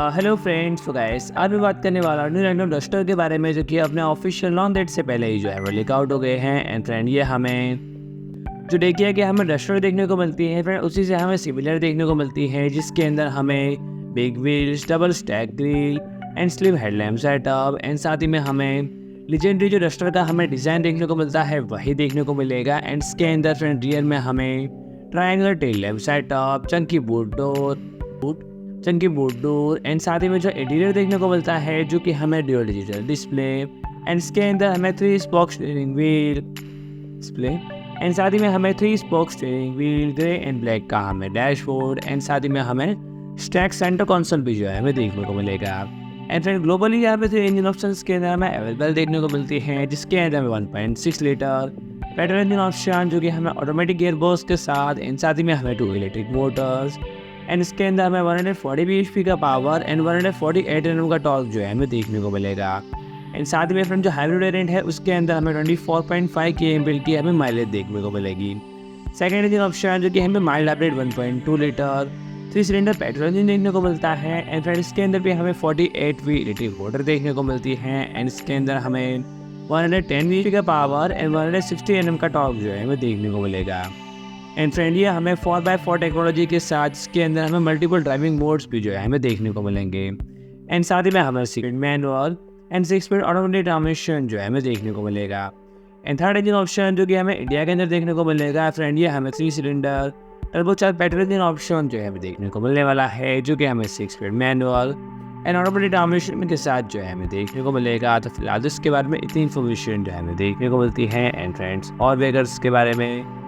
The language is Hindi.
हेलो फ्रेंड्स, तो गाइस आज मैं बात करने वाला हूँ रेनो डस्टर के बारे में, जो कि अपने ऑफिशियल लॉन्च डेट से पहले ही जो है वो लीक आउट हो गए हैं। एंड फ्रेंड, ये हमें जो देखिए कि हमें डस्टर देखने को मिलती है फ्रेंड, उसी से हमें सिमिलर देखने को मिलती है, जिसके अंदर हमें big wheels, double stack grill and slim headlamp setup and साथ ही में हमें लेजेंडरी जो डस्टर का हमें डिज़ाइन देखने को मिलता है वही देखने को मिलेगा। एंड इसके अंदर फ्रेंड रियर में हमें triangular tail lamp setup, Chunky board door and साथ ही में जो इंटीरियर देखने को मिलता है, जो कि हमें ड्यूअल डिजिटल डिस्प्ले एंड इसके अंदर हमें 3 spoke steering wheel display and साथ ही में हमें 3 spoke steering wheel grey and black का हमें डैशबोर्ड एंड साथ ही में हमें स्टैक सेंटर कंसोल भी जो है हमें देखने को मिलेगा। एंड फ्रेंड ग्लोबली यहाँ पे 3 इंजन ऑप्शन के अंदर हमें अवेलेबल देखने को मिलती है, जिसके अंदर हमें 1.6 लीटर पेट्रोल इंजन ऑप्शन, जो कि हमें ऑटोमेटिक गियर बॉक्स के साथ एंड साथ ही में हमें 2 इलेक्ट्रिक मोटर्स एंड इसके अंदर हमें 140 bhp का पावर एंड 148 Nm का टॉर्क जो है हमें देखने को मिलेगा। एंड साथ ही में फ्रेंड जो हाइब्रिड वेरिएंट है उसके अंदर हमें 24.5 km की हमें माइलेज देखने को मिलेगी। सेकेंड इंजन ऑप्शन जो कि हमें mild hybrid 1.2 litre 3 cylinder petrol engine देखने को मिलता है। एंड फ्रेंड इसके अंदर भी हमें 48V इलेक्ट्रिक मोटर देखने को मिलती है एंड इसके अंदर हमें 110 bhp का पावर एंड 160 Nm का टॉर्क जो है हमें देखने को मिलेगा। एंड फ्रेंड ये हमें 4x4 टेक्नोलॉजी के साथ, इसके अंदर हमें मल्टीपल ड्राइविंग मोड्स भी जो है हमें देखने को मिलेंगे। एंड साथ ही में हमें 6 speed manual and 6 speed automatic transmission जो है हमें देखने को मिलेगा। एंड थर्ड इंजन ऑप्शन जो कि हमें इंडिया के अंदर देखने को मिलेगा फ्रेंड, ये हमें 3 cylinder turbo-charge petrol engine option जो है हमें देखने को मिलने वाला है, जो कि हमें 6 speed manual and automatic transmission के साथ जो है हमें देखने को मिलेगा। तो फिलहाल इसके बारे में इतनी इन्फॉर्मेशन जो है हमें देखने को मिलती है। एंड फ्रेंड्स और भी अगर इसके बारे में